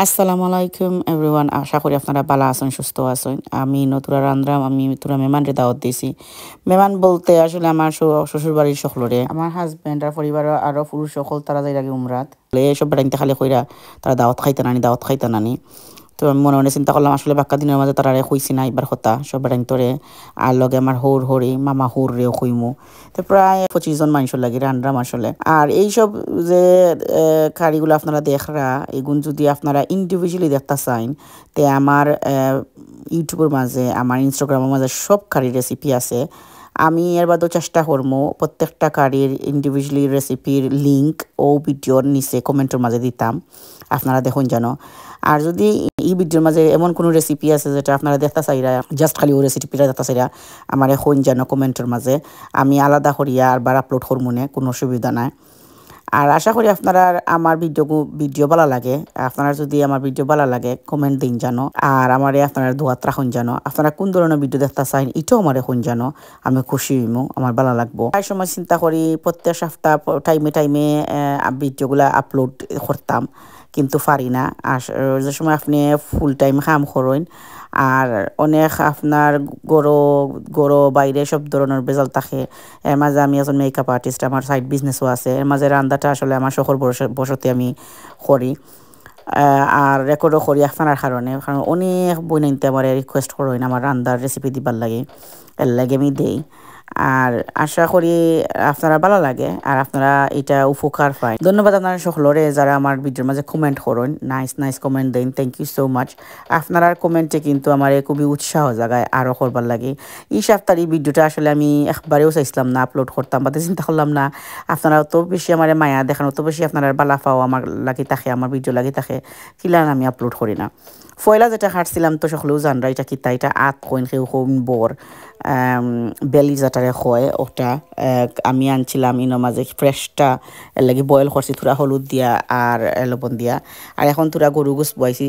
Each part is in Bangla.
আসসালামু আলাইকুম এভরিওয়ান। আশা করি আপনারা ভালো আছেন, সুস্থ আছেন। আমি নতুরা রান্দ্রাম, আমি নতুরা মেহমানরে দাওয়াত দিয়েছি। মেহমান বলতে আসলে আমার শ্বশুরবাড়ির সকলরে, আমার হাজব্যান্ড আর পরিবারের আরও পুরুষ সকল তারা যাই লাগে উমরাত এসব বেড়াইতে খালি কইরা তারা দাওয়াত খাইতে নানি। তো আমি মনে মনে চিন্তা করলাম আসলে বাক্কা দিনের মাঝে তারা কইছি না একবার কথা সব বেড়াইন তোরে আর লগে আমার হরি মামা রেও কইমু। তো প্রায় 25 জন মানুষের লাগে রান্নাম আসলে। আর এইসব যে কারিগুলো আপনারা দেখরা এগুন যদি আপনারা ইন্ডিভিজুয়ালি দেখতে চাইন তে আমার ইউটিউবের মাঝে আমার ইনস্টাগ্রামের মাঝে সব কারি রেসিপি আছে। আমি এর বাদেও চেষ্টা করবো প্রত্যেকটা কারির ইন্ডিভিজুয়ালি রেসিপির লিঙ্ক ও ভিডিওর নিচে কমেন্টের মাঝে দিতাম, আপনারা দেখুন যেন। আর যদি এই ভিডিওর মাঝে এমন কোনো রেসিপি আছে যেটা আপনারা দেখতে চাইরা জাস্ট খালি ও রেসিপিটা দেখতে চাইরা আমার এখন যেন কমেন্টের মাঝে আমি আলাদা করিয়া আরবার আপলোড করবো না, কোনো অসুবিধা নাই। আর আশা করি আপনারা আমার ভিডিও ভালো লাগে। আপনারা যদি আমার ভিডিও ভালো লাগে কমেন্ট দিন জানো, আর আমার আপনারা দোয়াত রাখুন জানো। আপনারা কোন ধরনের ভিডিও দেখতে চাইন এটাও আমার এখন জানো, আমি খুশি হইমু, আমার ভালো লাগবো। তাই সময় চিন্তা করি প্রত্যেক সপ্তাহ টাইমে ভিডিওগুলো আপলোড করতাম, কিন্তু পারি না। আর যে সময় আপনি ফুল টাইম কাম করেন আর অনেক আপনার গরো বাইরে সব ধরনের বেজাল থাকে, এর মাঝে আমি একজন মেকআপ আর্টিস্ট, আমার সাইড বিজনেসও আছে, এর মাঝে রান্নাটা আসলে আমার শখর বসতে আমি করি আর রেকর্ডও করি আপনার কারণে। কারণ অনেক বই নাইতে আমার রিকোয়েস্ট করেন আমার রান্নার রেসিপি দিবার লাগে, এর লাগে আমি দেই। আর আশা করি আপনারা ভালো লাগে আর আপনারা এটা উপকার পায়। ধন্যবাদ আপনারা সকলরে যারা আমার ভিডিওর মাঝে কমেন্ট করেন, নাইস কমেন্ট দেন, থ্যাংক ইউ সো মাচ। আপনারা কমেন্টে কিন্তু আমার খুবই উৎসাহ জাগায় আরও করবার লাগে। এই সপ্তাহের এই ভিডিওটা আসলে আমি একবারেও চাইছিলাম না আপলোড করতাম, বা চিন্তা করলাম না আপনারা অত বেশি আমার মায়া দেখান, অত বেশি আপনারা বালা পাও আমার লাগি থাকে, আমার ভিডিও লাগি থাকে, কিলান আমি আপলোড করি না। ফয়লা যেটা হাঁটছিলাম তো সকলেও জানরা এটা কিতা, এটা আত কইন কেউ কইন বর বেলি যেটারে হয় ওটা আমি আনছিলাম ইনোর মাঝে ফ্রেশটা, এর লাগে বয়েল করছি থোড়া হলুদ দিয়া আর লবণ দিয়া। আর এখন থোড়া গরু গোস বয়াইছি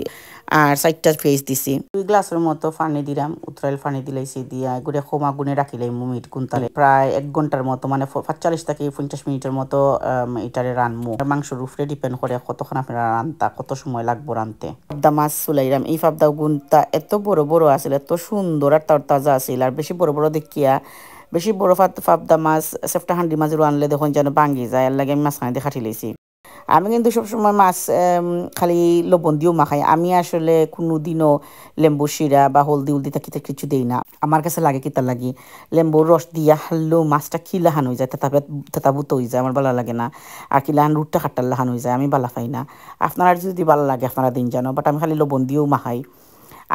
আর 4টা পেঁয়াজ দিছি, 2 গ্লাসের মতো পানি দিলাম, উতরাইল পানি দিলাইছি দিয়া গুড়ে খোমা গুনে রাখিলাই মিনিট গুনতারে প্রায় 1 ঘন্টার মতো, মানে 45 থেকে 50 মিনিটের মতো এটারে রানমু। মাংসের উপরে ডিপেন্ড করে কতক্ষণ আপনারা রানতা, কত সময় লাগবো রানতে। পাবদা মাছ চুলাইলাম, এই পাবদা গুনটা এত বড় আছিল, এত সুন্দর আর তাজা আছিল, আর বেশি বড় দেখিয়া বেশি বড় পাবদা মাছ সেফটা হান্ডি মাছেরও আনলে দেখুন যেন ভাঙ্গি যায়, এর লাগে আমি মাঝখানে দিয়ে খাটি লাইছি। আমি কিন্তু সবসময় মাছ খালি লবণ দিয়েও মাখাই, আমি আসলে কোনো দিনও লেম্বু শিরা বা হলদি তাকিতে কিছু দিই না। আমার কাছে লাগে কিতা লাগি লেম্বুর রস দিয়া হারলেও মাছটা খিলাহান হয়ে যায়, তেতাবুত হয়ে যায়, আমার ভালো লাগে না। আর কিলাহান রুটটা খাট্টার লাহান হয়ে যায়, আমি ভালো পাই না। আপনারা যদি ভালো লাগে আপনারা দিন জানো, বাট আমি খালি লবণ দিয়েও মাখাই।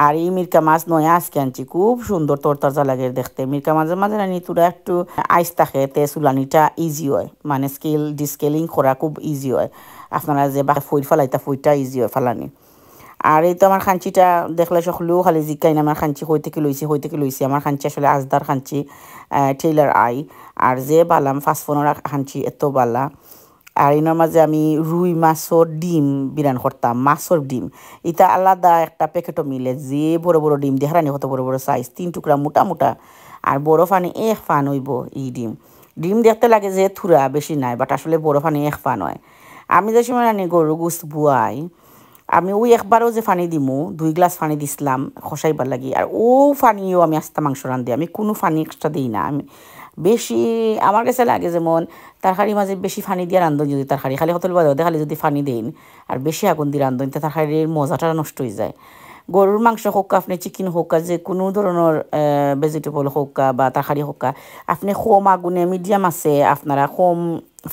আর এই মিরকা মাছ নয় আজকে আনছি, খুব সুন্দর তরতাজা লাগে দেখতে। মিরকা মাঝে মাঝে রানি তোরা একটু আইস থাকে তে চুলানিটা ইজি হয়, মানে ডিসকেলিং করা খুব ইজি হয়। আপনারা যে বা ফইর ফালাইতা ফইটা ইজি হয় ফালানি। আর এই তো আমার খাঞ্চিটা দেখলে সকলেও খালি জিকাইন আমার খাঞ্চি হই থেকে লইছি। আমার খাঞ্চি আসলে আজদার খাঞ্চি, টেইলার আই। আর যে বালাম ফাঁসফোনের খাঞ্চি এত বালা। আর এনার মাঝে আমি রুই মাছর ডিম বিরান করতাম, মাছর ডিম এটা আলাদা একটা প্যাকেটও মিলে, যে বড় ডিম দিয়ে হারানি কত বড় সাইজ, 3 টুকরা মোটা। আর বড় ফানি 1 ফান হইব এই ডিম দেখতে লাগে যে থুরা বেশি নাই, বাট আসলে বড় ফানি 1 ফান হয়। আমি যে সময় রানি গরু গোস বুয়াই, আমি ওই একবারও যে ফানি দিমু 2 গ্লাস ফানি দিছিলাম খসাইবার লাগি, আর ও ফানিও আমি আস্তা মাংস রান্ধি, আমি কোনো ফানি এক্সট্রা দিই না। আমি বেশি আমার কাছে লাগে যেমন তরকারি মাঝে বেশি ফানি দিয়ে রান্ধন, যদি তরকারি খালি হতল বাদে খালি যদি ফানি দেন আর বেশি আগুন দিয়ে রান্ধন তে তরকারির মজাটা নষ্ট হয়ে যায়। গরুর মাংস হোক আপনি চিকেন হোক যে কোনো ধরনের ভেজিটেবল হোক বা তরকারি হোক, আপনি কম আগুনে মিডিয়াম আছে আপনারা কম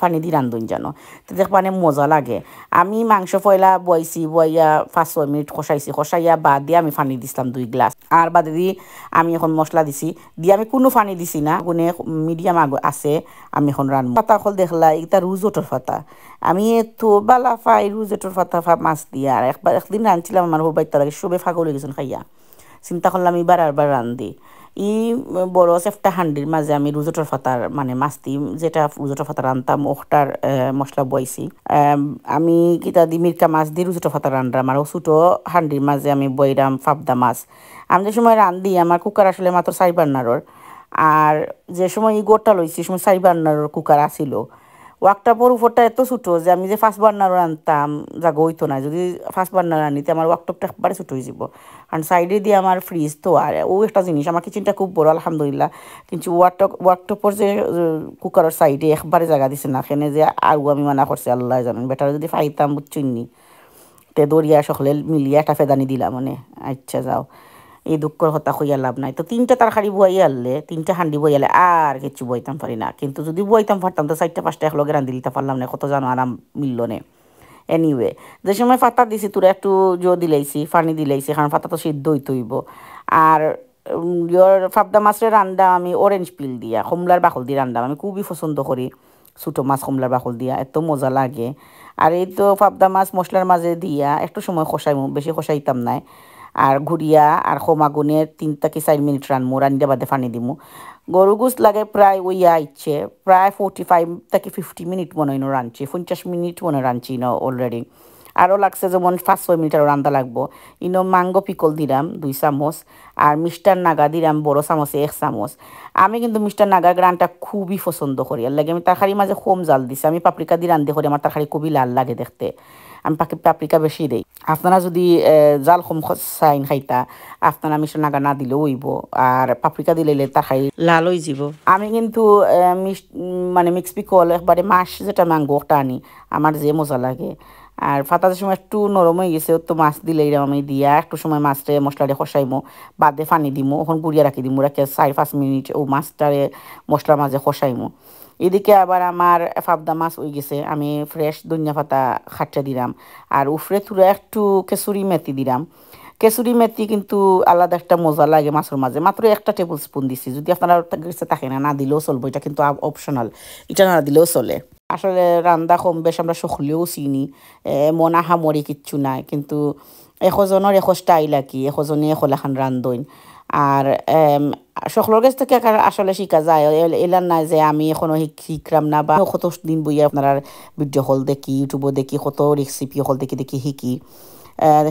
ফানি দিয়ে রান্ধন জানো, তো দেখবানে মজা লাগে। আমি মাংস পয়লা বইয়া 5-6 মিনিট কষাইয়া বাদ দিয়ে আমি ফানি দিছিলাম 2 গ্লাস, আর বাদে দিয়ে আমি এখন মশলা দিছি দিয়ে আমি কোনো ফানি দিছি না, আগুনে মিডিয়াম আছে। আমি এখন রান্না পাতা হল দেখলা এটা রুজোটোর পাতা, আমি তো বালা ফাই রুজোটোর পাতা মাছ দিয়ে। আর একদিন রাঁধছিলাম আমার বাইতে লাগে সবে ফাগল হয়ে গেছেন খাইয়া, চিন্তা করলাম এবার রান্ধি। বড় সেফটা হান্ডির মাঝে আমি রুজোটোর ফাতার মানে মাছটি যেটা রুজোটোর ফাতা রান্তাম ওটার মশলা বইছি। আমি কিতা দি মিরকা মাছ দিয়ে রুজোটোর ফাতা রান্নাম, আর ছোটো হান্ডির মাঝে আমি বইরাম পাবদা মাছ। আমি যে সময় রান্ধি আমার কুকার আসলে মাত্র 4 বার্নারর, আর যে সময় এই গোটা লইছি সময় 4 বার্নারর কুকার আসিল, ওয়ার্কটপের উপরটা এত ছোটো যে আমি যে ফার্স্ট বার্নার রান্তাম জাগা হইতো না, যদি ফার্স্ট বার্নার রান্নিতে আমার ওয়ার্কটপটা একবারে ছোটো হয়ে যাব। কারণ সাইডে দিয়ে আমার ফ্রিজ তো, আর ও একটা জিনিস, আমার কিচেনটা খুব বড় আলহামদুলিল্লাহ, কিন্তু ওয়ার্কটপর যে কুকারের সাইডে একবারে জায়গা দিছে না, এখানে যে আর আমি মানা করছি আল্লাহ জানেন, বেটার যদি ফাইতাম বুঝছিনি তে দরিয়া সকলে মিলিয়ে একটা ফেদানি দিলাম মানে। আচ্ছা যাও, এই দুঃখর কথা কইয়া লাভ নাই। তো 3টা তরকারি বই আনলে, 3টা হান্ডি বই আনলে আর কিছু বইতাম পারি না, কিন্তু যদি বইতাম পারতাম তো 4টা 5টা একলগে রান্ধি দিতে পারলাম না, কত জানো আরাম মিলল নে। এনিওয়ে, যে সময় পাতা দিছি তোরা একটু দিলাইছি, পানি দিলাইছি, কারণ পাতা তো সিদ্ধ হইতে হইব। আর ফাবদা মাছের রান্না আমি অরেঞ্জ পিল দিয়া কমলার বাকল দিয়ে রান্না আমি খুবই পছন্দ করি। ছোটো মাছ কমলার বাকল দিয়া এত মজা লাগে। আর এই তো পাবদা মাছ মশলার মাঝে দিয়া একটু সময় কষাইমু, বেশি কষাইতাম নাই। আর ঘুরিয়া আর খোমাগুনে 3 থেকে 4 মিনিট রানমু, রান্না বাদে পানি দিমু। গরু গোস লাগে প্রায় ইচ্ছে প্রায় 45 থেকে 50 মিনিট মনে হয় রাঁধছি, 50 মিনিট মনে রাঁধছি না অলরেডি। আরও লাগছে যেমন 5-6 মিনিট আরও রান্না লাগবো। ম্যাঙ্গো পিকল দিলাম 2 চামচ, আর মিষ্টার নাগা দিলাম বড় চামচে 1 চামচ। আমি কিন্তু মিষ্টার নাগার গ্রানটা খুবই পছন্দ করি, আর লাগে আমি তরকারির মাঝে কম জাল দিছি, আমি পাপরিকা দিয়ে রান্ধি করি, আমার তরকারি খুবই লাল লাগে দেখতে, আমি পাপরিকা বেশি দেই। আপনারা যদি জাল কম চাইন খাইতা, আপনারা মিষ্টার নাগা না দিলেও হইব, আর পাপরিকা দিলে তরকারি লাল হয়ে যাব। আমি কিন্তু মানে মিক্স পিকল একবারে মাছ যেটা ম্যাঙ্গো ওটা আনি, আমার যে মজা লাগে। আর ফাটার সময় একটু নরম হয়ে গেছে, তো মাছ দিলে আমি দিয়া একটু সময় মাছটারে মশলারে কষাইমো, বাদে পানি দিমো, ওখান গুড়িয়ে রাখি দিমো, রাখে 4-5 মিনিট ও মাছটারে মশলার মাঝে কষাইমো। এদিকে আবার আমার পাবদা মাছ হয়ে গেছে, আমি ফ্রেশ ধনিয়া পাতা খাটটা দিলাম, আর উফরে তুলে একটু কেসুরি মেথি দিলাম। কেসুরি মেথি কিন্তু আলাদা একটা মজা লাগে মাছের মাঝে, মাত্র 1 টেবিল স্পুন দিছি, যদি আপনারা কাছে থাকে না দিলেও চলবো, এটা কিন্তু অপশনাল, এটা না দিলেও চলে। আসলে রান্দা কম বেশ আমরা সকলেও চিনি, মন আহামরি কিচ্ছু নাই, কিন্তু এশজনের এশ স্টাইল আর কি, এশজনে এশলাখান রান্ধইন। আর সকলের কাছ থেকে আসলে শিখা যায়, এলার নাই যে আমি এখনো শিখলাম না, বা কত দিন বইয়া আপনারা ভিডিও হল দেখি, ইউটিউবে দেখি, কত রেসিপি হল দেখি দেখি শিখি।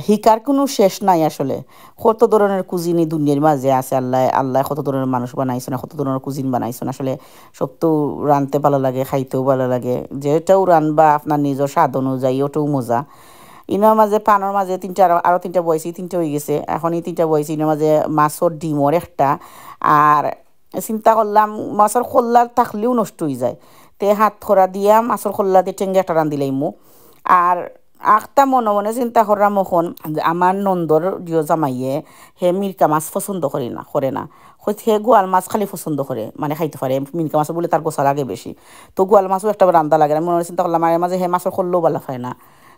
শিকার কোনো শেষ নাই আসলে, কত ধরনের কুজিনি দুনিয়ার মাঝে আছে, আল্লাহ আল্লাহ কত ধরনের মানুষ বানাইছেন, কত ধরনের কুজিন বানাইছেন, আসলে সব তো রানতে ভালো লাগে, খাইতেও ভালো লাগে, যেটাও রানবা আপনার নিজের স্বাদ অনুযায়ী ওটাও মজা। ইনার মাঝে পানোর মাঝে 3টা আরও 3টা বয়সি, 3টে হয়ে গেছে, এখন এই 3টা বয়সি, ইনার মাঝে মাছর ডিমর একটা। আর চিন্তা করলাম মাছের খোল্লা থাকলেও নষ্ট হয়ে যায়, তে হাত খরা দিয়া মাছের খোল্লা দিয়ে টেঙ্গে একটা রান্ধিলাইমু। আর আখটা মনে মনে চিন্তা করলাম এখন যে আমার নন্দর জিও জামাইয়ে হে মিরকা মাছ পছন্দ করে না হে গোয়াল মাছ খালি পছন্দ করে, মানে খাইতে পারে, মিরকা মাছ বলে তার গোসা লাগে বেশি, তো গোয়াল মাছও একটা রান্দা লাগে। আমি মনে চিন্তা করলাম মায়ের মাঝে হে মাছের খোল্লও ভালো খায় না,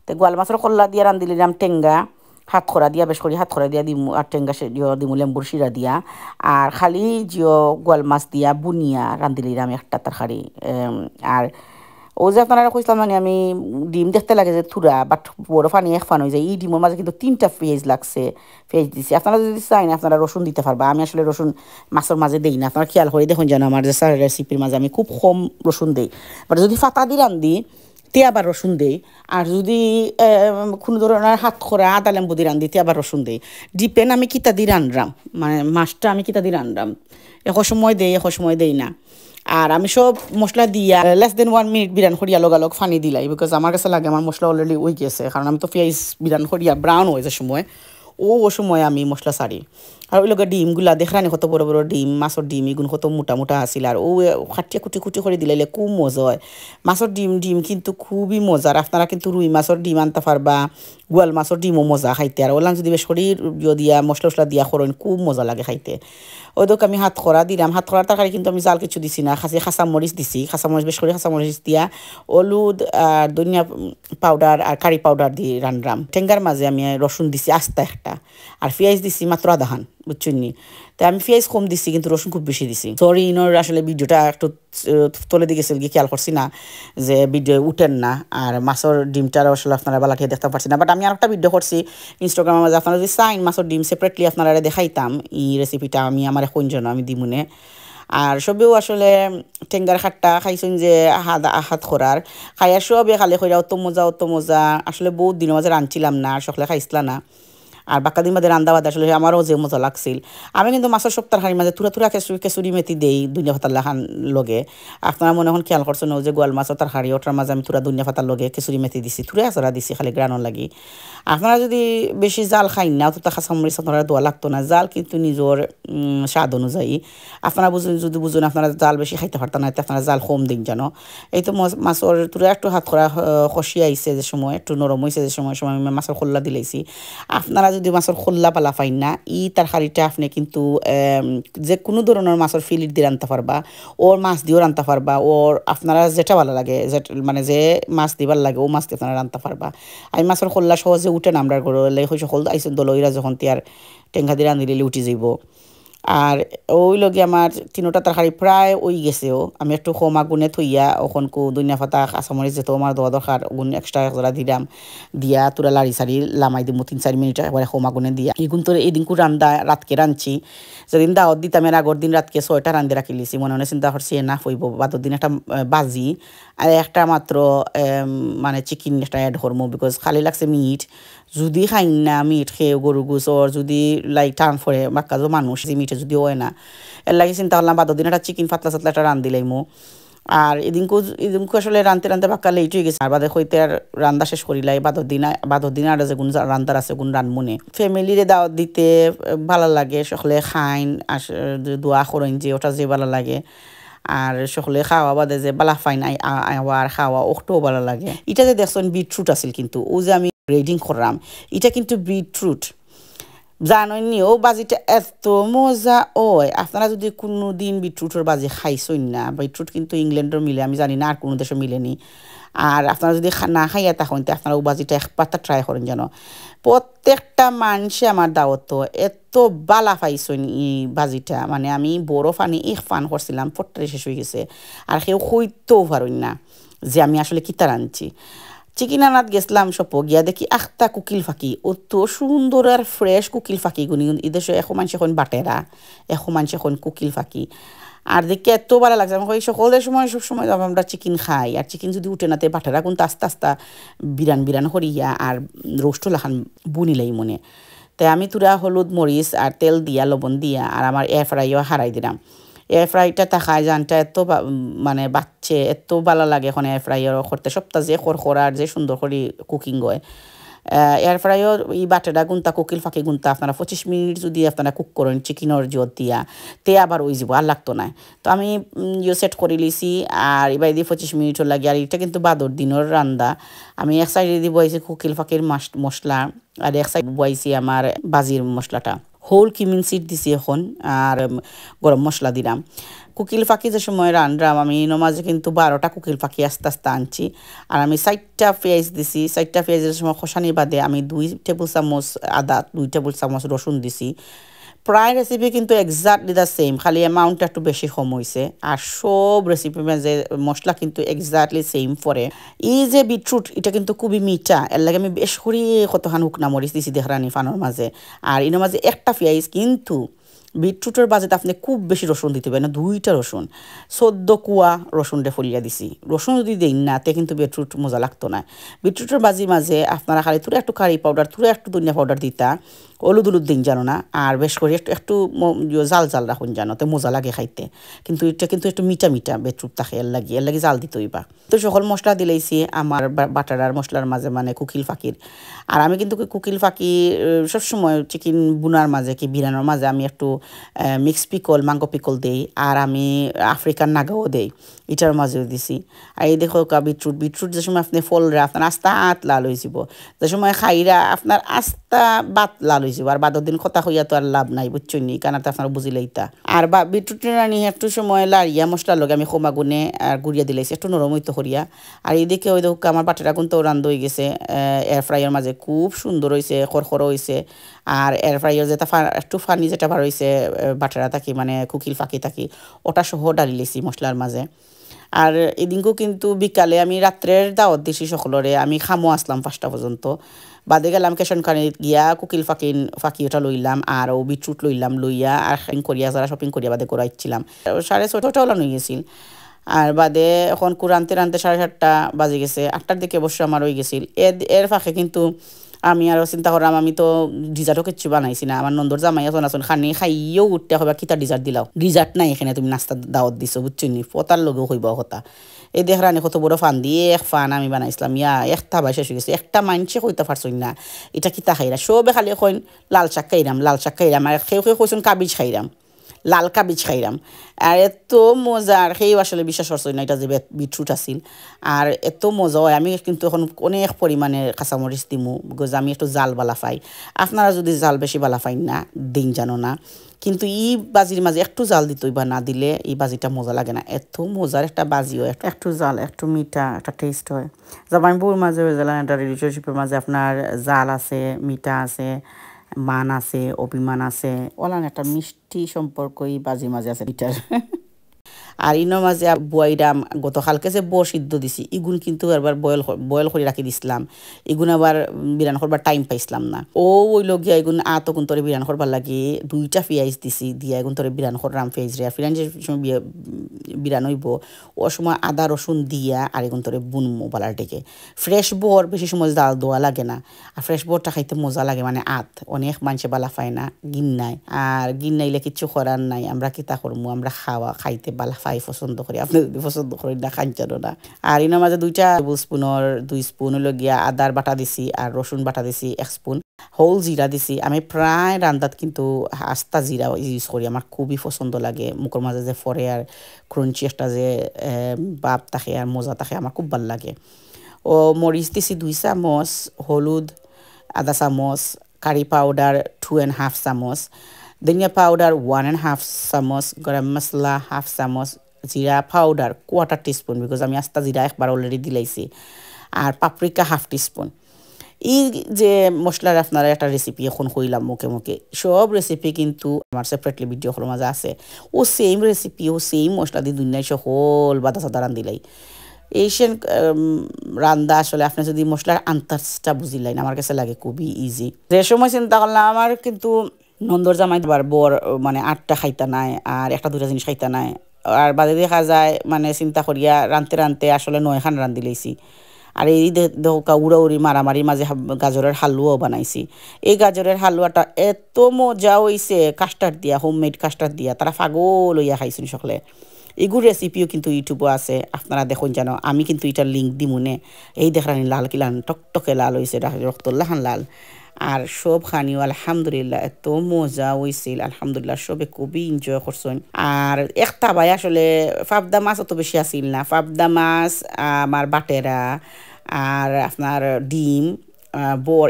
তো গোয়াল মাছের খোল্লা দিয়ে রান্ধিলাম টেঙ্গা, হাত খরা দিয়া বেশ করি হাত খরা দিয়া দিমু, আর টেঙ্গা দিমু লেম্বুর শিরা দিয়া, আর খালি জিও গোয়াল মাছ দিয়া বুনিয়া রান্ধিলাম একটা তরকারি। আর ও যে আপনারা কইছিলাম মানে আমি ডিম দেখতে লাগে যে থুরা, বাট বড় পানি এক ফান হয়ে যায়, এই ডিমের মাঝে কিন্তু 3টা পেঁয়াজ লাগছে, পেঁয়াজ দিছি। আপনারা যদি চাই না আপনারা রসুন দিতে পারবা, আমি আসলে রসুন মাছের মাঝে দেই না, আপনারা খেয়াল করে দেখুন যেন আমার যে রেসিপির মাঝে আমি খুব কম রসুন দিই, বাট যদি ফাতা দিয়ে রান্ধি তে আবার রসুন দেই, আর যদি কোনো ধরনের হাত খরা আদা লেম্বু দিয়ে রান্ধি তে আবার রসুন দেই, ডিপেন্ড আমি কিতা দিয়ে রান্ধাম, মানে মাছটা আমি কিতা দিয়ে রান্ধাম, এক সময় দেই এক সময় দেই না। আর আমি সব মশলা দিয়া লেস দেন 1 মিনিট বিরান করিয়া লগালগ ফানি দিলাই, বিকজ আমার কাছে লাগে আমার মশলা অলরেডি ওই গেছে, কারণ আমি তো পেঁয়াজ বিরান করিয়া ব্রাউন হয়েছে সময় ও সময় আমি মশলা সারি। আর ওই লগে ডিমগুলা দেখরানি কত বড় বড় ডিম, মাছের ডিম এগুলো কত মোটা মোটা আসিল, আর ও খাটিয়া কুটি কুটি করে দিলাইলে খুব মজা হয়। মাছের ডিম কিন্তু খুবই মজার, আপনারা কিন্তু রুই মাছের ডিম আনতে পারবা, গোয়াল মাছের ডিমও মজা খাইতে, আর ওলান যদি বেশ করি দিয়া মশলা দিয়া করেন খুব মজা লাগে খাইতে। ওই দোক আমি হাত খরা দিলাম, হাত খরার তরকারি কিন্তু আমি জাল কিছু দিছি না, খাঁচামরিচ দিছি, খাঁচামরিচ বেশ করে খাঁচামরিচ দিয়া হলুদ আর ধনিয়া পাউডার আর কারি পাউডার দিয়ে রান্নাম। টেঙ্গার মাঝে আমি রসুন দিছি আস্তা একটা, আর পেঁয়াজ দিছি মাত্র আধাখান, বুঝছেন নি, তাই আমি পেঁয়াজ কম দিছি কিন্তু রসুন খুব বেশি দিছি। সরি ইনোর আসলে ভিডিওটা একটু তোলে দিয়ে গেছিল কি খেয়াল করছি না যে ভিডিও উঠেন না, আর মাছের ডিমটার আসলে আপনারা বালাটিয়ে দেখতে পারছি না, বাট আমি আর একটা ভিডিও করছি ইনস্টাগ্রামের মাঝে, আপনারা যদি চাইন মাছের ডিম সেপারেটলি আপনারা দেখাইতাম এই রেসিপিটা, আমি আমার কোন জন্য আমি দিমুনে। আর সবেও আসলে টেঙ্গার খাট্টা খাইছেন যে হাত খরার খাইয়ার সবে খালে খৈরা অত মজা আসলে বহুত দিনের মাঝে রাঁধছিলাম না, আর সকলে খাইছিলাম না। আর বাক্কা দিন বাদে রান্দা বাদে আসলে আমারও যে মজা লাগছিল আমি কিন্তু মাছের সপ্তাহ হাড়ির মাঝে তুরা তুরা কেঁচুরি মেথি দেই দুনিয়া ফাতার লাখান লগে আপনারা মনে এখন খেয়াল করছেন যে গোয়াল মাছের তার হাড়ি ওটার মাঝে আমি তুরা দুনিয়া ফাতার লগে কেঁচুরি মেথি দিছি তুরা আচারা দিছি খালি গ্রানোর লাগি আপনারা যদি বেশি জাল খাই না অত কাঁচামরিচ আপনারা দোয়া লাগতো না জাল কিন্তু নিজের স্বাদ অনুযায়ী আপনারা যদি বুঝুন আপনারা জাল বেশি খাইতে পারতেন না আপনারা জাল কম দিন জানো এই তো মাছের তুরা একটু হাত করা খসি আইছে যে সময় একটু নরম হয়েছে যে সময় সময় আমি মাছের খোল্লা দিলাইছি আপনারা যদি মাছের খোল্লা পালা পাইন না তরকারিটা আপনি কিন্তু যে কোনো ধরনের মাছের ফিলিট দিয়ে রান্নতে পারবা ওর মাছ দিয়েও রান্নতে পারবা ওর আপনারা যেটা ভালো লাগে মানে যে মাছ দিবার লাগে ও মাছ দিয়ে আপনারা রান্নতে পারবা আমি মাছের খোল্লা সহজে উঠে না আমরা ঘরে হয়েছে খোল আইসেন দলইরা যখন তিয়ার টেঙ্গা দিয়ে রান্ধি দিলে উঠে যাইব আর ওই লগে আমার তিনোটা তরকারি প্রায় ওই গেছেও আমি একটু কম আগুনে থইয়া ওখন দুনিয়া ফাতা কাঁচামরিচ যেত আমার দেওয়া দরকার ওগুন এক্সট্রা একজোড়া দিলাম দিয়া তোরা লাড়ি সারি লামাই দিব 3-4 মিনিট একবারে কম আগুনে দিয়া এগুন তোর এদিনকু রান্দা রাতকে রাঁধছি যেদিন দাওয়াত দিতাম এর আগর দিন রাতকে 6টা রান্ধে রাখি লিছি মনে মনে চিন্তা করছি না হইব বাদর দিন একটা বাজি আর একটা মাত্র মানে চিকেন একটা অ্যাড করবো বিকজ খালি লাগছে মিট যদি খাই না মিট খেয়ে গরু গুছর যদি লাইক টান ফরে বাক্কা যে মানুষ মিটে যদি হয় না এর লাগে চিন্তা করলাম বাদর দিন একটা চিকেন পাতলা সাতলা একটা রান দিলাইমো আর এদিনকু আসলে রানতে বাক্কা লেট হয়ে গেছে আর বাদে হইতে আর রান্দা শেষ করিলাই বাদর দিন আর যে গুণ রান্দার আছে গুণ রানমনে ফ্যামিলিরে দাওয়াত দিতে ভালো লাগে সকলে খাইন আর দোয়া করেন যে ওটা যে ভালো লাগে আর সকলে খাওয়া বাদে যে বালা ফাইন আর খাওয়া ওটাও ভালো লাগে এটা যে দেখছেন বিটরুট আছিল কিন্তু ও যে আমি গ্রেডিং করলাম এটা কিন্তু বিটরুট জানেননি ও বাজিটা এত মজা ওই আপনারা যদি কোনো দিন বিটরুটের বাজি খাইছেন না বিটরুট কিন্তু ইংল্যান্ডের মিলে আমি জানি না আর কোনো দেশে মিলেনি আর আপনারা যদি না খাইয়া তখন আপনারা ও বাজিটা একবার ট্রাই করেন যেন প্রত্যেকটা মানুষে আমার দাওয়াত এত বালা পাইছেন এই বাজিটা মানে আমি বড় ফানি ফান করছিলাম পট্টারে শেষ হয়ে গেছে আর কেউ হইতেও পারেন না যে আমি আসলে কিতা রাঁধছি চিকেন আনাত গেছিলাম সব গিয়া দেখি আখটা কুকিল ফাঁকি অত সুন্দর আর ফ্রেশ কুকিল ফাঁকি গুনি এদেশে এখন মানুষ এখন বাটেরা এখন মানুষ এখন কুকিল ফাঁকি আর দেখি এত ভালো লাগছে আমি সকলের সময় সবসময় আমরা চিকেন খাই আর চিকেন যদি উঠে নাতে বাটেরা কিন্তু আস্তে আস্তে বিরান করিয়া আর রোস্ট লাখান বুনিলাই মনে তাই আমি তুরা হলুদ মরিচ আর তেল দিয়া লবণ দিয়া আর আমার এয়ার ফ্রাইও হারাই দিলাম এয়ার ফ্রাইটা তাকায় জানটা এত মানে বাচ্চে এত ভালো লাগে এখন এয়ার ফ্রাইয়ার করতে সপ্তাহ যে খড়খড়ার যে সুন্দর করে কুকিং হয় এয়ার ফ্রাইও এই বাটাটা গুন্তা কুকিল ফাঁকি গুন্তা আপনারা 25 মিনিট যদি আপনারা কুক করেন চিকেনের জোর দিয়া তে আবার ওই যাব আর লাগতো না তো আমি সেট করে লিছি আর এবার দিয়ে 25 মিনিট লাগে আর এটা কিন্তু বাদর দিনের রান্দা আমি এক সাইডে দিব বইছি কুকিল ফাঁকির মশলা আর এক সাইড বইছি আমার বাজির মশলাটা হোল কিমিন সিড দিছি এখন আর গরম মশলা দিলাম কুকিল ফাঁকি যে সময় রান্নাম আমি নমাজে কিন্তু 12টা কুকিল ফাঁকি আস্তে আস্তে আনছি আর আমি 4টা পেঁয়াজ দিছি 4টা পেঁয়াজের সময় খসানি বাদে আমি 2 টেবিল চামচ আদা 2 টেবিল চামচ রসুন দিছি প্রায় রেসিপি কিন্তু এক্সাক্টলি দ্য সেম খালি অ্যামাউন্টটা একটু বেশি কম হয়েছে আর সব রেসিপি যে মশলা কিন্তু এক্সাক্টলি সেম পরে এই যে বিটরুট এটা কিন্তু খুবই মিঠা এর লাগে আমি বেশ করি কতখান শুকনা মরিচ দিছি দেখানি ফানোর মাঝে আর এর মাঝে একটা পেঁয়াজ কিন্তু বিটরুটের বাজেতে আপনি খুব বেশি রসুন দিতে পারেন না 2টা রসুন 14 কুয়া রসুনটা ফলিয়া দিছি রসুন যদি দিন না তে কিন্তু বিটরুট মজা লাগতো না বিটরুটের বাজি মাঝে আপনারা খালি তুলে একটু কারি পাউডার তুলে একটু ধনিয়া পাউডার দিতা হলুদ দিন জানো না আর বেশ করে একটু জাল রাখুন জানো তো মজা লাগে খাইতে কিন্তু এটা কিন্তু একটু মিঠা বিটরুট থাকে এর লাগে জাল দিতে হইবা তো সকল মশলা দিলেইছি আমার বাটার আর মশলার মাঝে মানে কুকিল ফাঁকির আর আমি কিন্তু কুকিল ফাঁকি সবসময় চিকেন বুনার মাঝে কি বিরানোর মাঝে আমি একটু মিক্স পিকল মাঙ্গো পিকল দেই আর আমি আফ্রিকান নাগাও দেই এটার মাঝেও দিছি আর এই দেখো বিটরুট যে সময় আপনি ফলরা আপনার আস্তা লাল হয়ে যাব যে সময় খাইরা আপনার আস্তা বাত লাল হয়ে যাব আর বাদর দিন কথা হইয়া তো আর লাভ নাই বুঝছেন নি কারণ আপনার বুঝিলেইতা আর বিটরুটের রানি একটু সময় লাড়িয়া মশলার লগে আমি খোমা গুনে আর গুড়িয়া দিলাইছি একটু নরম হইতে করিয়া আর এইদিকে ওই দেখো আমার বাটাটা কিন্তু রান্ধ হয়ে গেছে এয়ার ফ্রাইয়ের মাঝে খুব সুন্দর হয়েছে খড়খড়ো হয়েছে আর এয়ার ফ্রাইয়ের যেটা একটু ফানি যেটা বার হয়েছে বাটারা থাকি মানে কুকিল ফাঁকি থাকি ওটা সহ ডালি লেছি মশলার মাঝে আর এদিনকেও কিন্তু বিকালে আমি রাত্রের দাওয়াত দিছি সকলরে আমি খামো আসলাম 5টা পর্যন্ত বাদে গেলাম কেশনখানি গিয়া কুকিল ফাঁকি ওটা লইলাম আর ও বিটরুট লইয়া আর করিয়া যারা শপিং করিয়া বাদে করাইছিলাম 6:30টা ওলা হয়ে গেছিল আর বাদে এখন রানতে 7:30 বাজে গেছে 8টার দিকে অবশ্য আমার হয়ে গেছিল এর ফাঁকে কিন্তু আমি আরও চিন্তা করলাম আমি তো ডিজার্টও কিচ্ছু বানাইছি না আমার নন্দর জামাই আসন খানি খাইয়েও উঠতে হবে কিতা ডিজার্ট দিলাও ডিজার্ট নাই এখানে তুমি নাস্তা দাওয়াত দিছো বুঝছো নি পতার লগেও হইব কথা এই দেখরানি কত বড় ফান দিয়ে এক ফান আমি বানাইছিলাম একটা ভাই শেষ হয়ে গেছে একটা মাইনসে কইতে পারছই না এটা কিতা খাইরা সবে খালি কইন লাল শাক খাইরাম আর খেয়ে কইসুন কাবিজ খাইরাম লাল কাবিজ খাইরাম আর এত মজা আর সেই আসলে বিশ্বাস করছই না এটা যে বিটরুট আছিল আর এত মজা হয় আমি কিন্তু এখন অনেক পরিমাণে কাঁচামরিচ দিমু বিকজ আমি একটু জাল বালা পাই আপনারা যদি জাল বেশি বালা পাই না দিন জানো না কিন্তু ই বাজির মাঝে একটু জাল দিতই বা না দিলে এই বাজিটা মজা লাগে না এত মজার একটা বাজি হয় একটু জাল একটু মিঠা একটা টেস্ট হয় জামাই বউর মাঝে হয়ে গেলাম একটা রিলেশনশিপের মাঝে আপনার জাল আছে মিঠা আছে মান আছে অভিমান আছে ওলান একটা মিষ্টি সম্পর্কই বাজির মাঝে আছে মিঠার আর ইনো মাঝে বুয়াইরাম গতকালকে যে ব সিদ্ধ দিছি ইগুন কিন্তু এবার বয়েল করে রাখি দিছিলাম ইগুন আবার বিরান করবার টাইম পাইছিলাম না ওই লোক গিয়া ইগুন গুণ তোরে বিরান করবার লাগে 2টা পেঁয়াজ দিছি দিয়া এগুন তোরে বিরান করলাম পেঁয়াজ রে আর ফিরান যে সময় বিরান হইব ও সময় আদা রসুন দিয়া আর এগুন তোরে বুনমো বালার ডেকে ফ্রেশ বর বেশি সময় জাল দেওয়া লাগে না আর ফ্রেশ বরটা খাইতে মজা লাগে মানে অনেক মানুষে বালা পায় না গিন্নাই আর গিন্নাইলে কিচ্ছু করার নাই আমরা কিতা করবো আমরা খাইতে বালা ফাই পছন্দ করি আপনি যদি পছন্দ করেন না খাইছেনও না আর এর মাঝে 2টা টেবিল স্পুনের 2 স্পুন হলো গিয়া আদার বাটা দিছি আর রসুন বাটা দিছি 1 স্পুন হোল জিরা দিছি আমি প্রায় রান্দাত কিন্তু আস্তা জিরা ইউজ করি আমার খুবই পছন্দ লাগে মুখের মাঝে যে ফরে আর ক্রঞ্চি একটা যে বাপ থাকে আর মজা থাকে আমার খুব ভালো লাগে ও মরিচ দিছি 2 চামচ হলুদ আধা চামচ কারি পাউডার 2.5 চামচ ধনিয়া পাউডার 1.5 চামচ গরম মশলা 1/2 চামচ জিরা পাউডার 1/4 টিস্পুন বিকজ আমি আস্তা জিরা একবার অলরেডি দিলাইছি আর পাপরিকা 1/2 টিস্পুন এই যে মশলার আপনারা একটা রেসিপি এখন কইলাম মুখে সব রেসিপি কিন্তু আমার সেপারেটলি ভিডিও হল মাঝে আছে ও সেম রেসিপি ও সেম মশলা দিয়ে দুনিয়ায় সকল বাদা সাদা রান্দিলাই এশিয়ান রান্দা আসলে আপনি যদি মশলার আন্তাজটা বুঝিলেন আমার কাছে লাগে খুবই ইজি যে সময় চিন্তা করলাম আমার কিন্তু নন্দর জামাই বর মানে 8টা খাইতা নাই আর 1-2টা জিনিস খাইতা নাই আর বাদে দেখা যায় মানে চিন্তা করিয়া রানতে আসলে 9খান রান্ধি লইছি আর এই দেখা উড়াউড়ি মারামারির মাঝে গাজরের হালুয়াও বানাইছি এই গাজরের হালুয়াটা এত মজা হইছে কাস্টার্ড দিয়া হোমমেড কাস্টার্ড দিয়া তারা পাগল হইয়া খাইছেন সকলে এগুলো রেসিপিও কিন্তু ইউটিউবে আছে আপনারা দেখুন জানো আমি কিন্তু এটার লিঙ্ক দিমুনে এই দেখানি লাল কিলান টকটকে লাল হয়েছে রক্তল্লাহান লাল আর সব খানিও আলহামদুলিল্লাহ এত মজা হয়েছিল আলহামদুলিল্লাহ সবে খুবই এনজয় করছেন আর একটা ভাই আসলে পাবদা মাছ অত বেশি আসিল না পাবদা মাছ আমার বাটেরা আর আপনার ডিম বর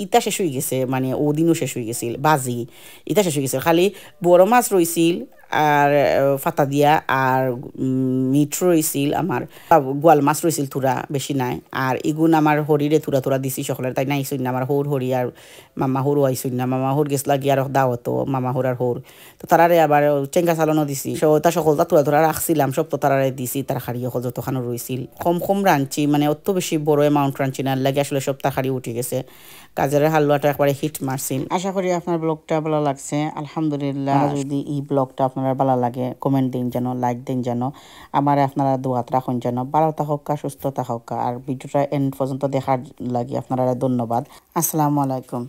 ইটা শেষ হয়ে গেছে মানে ওদিনও শেষ হয়ে গেছিল বাজি ইটা শেষ হয়ে গেছিল খালি বড় মাছ রইছিল আর ফাতা দিয়া আর মিট রইছিল আমার গোয়াল মাছ রইছিল থুরা বেশি নাই আর ইগুন আমার হরিরে থুরা দিছি সকলের তাই নাই আইসুন না আমার হরি আর মামা হরু আইসুন না মামা হর গেছলা গিয়ে আর দাওয়াতো মামা হর আর হর তো তারারে আবার চেঙ্গা চালানো দিছি তা সকলটা থুরা রাখছিলাম সব তো তারারে দিছি তার খাড়ি সকল যতখানো রইছিল কম রাঞ্চি মানে অত বেশি বড় অ্যামাউন্ট রাঞ্চি না লাগে আসলে সব তাখারি উঠে গেছে গাজরের হালুয়াটা একবারে হিট মারছিল আশা করি আপনার ব্লগটা ভালো লাগছে আলহামদুলিল্লাহ যদি এই ব্লগটা আপনারা ভালো লাগে কমেন্ট দিন যেন লাইক দিন যেন আমার আপনারা দোয়াত রাখুন যেন ভালো থাকুক সুস্থ থাকুক আর ভিডিওটা এন্ড পর্যন্ত দেখার লাগে আপনারা ধন্যবাদ আসসালামু আলাইকুম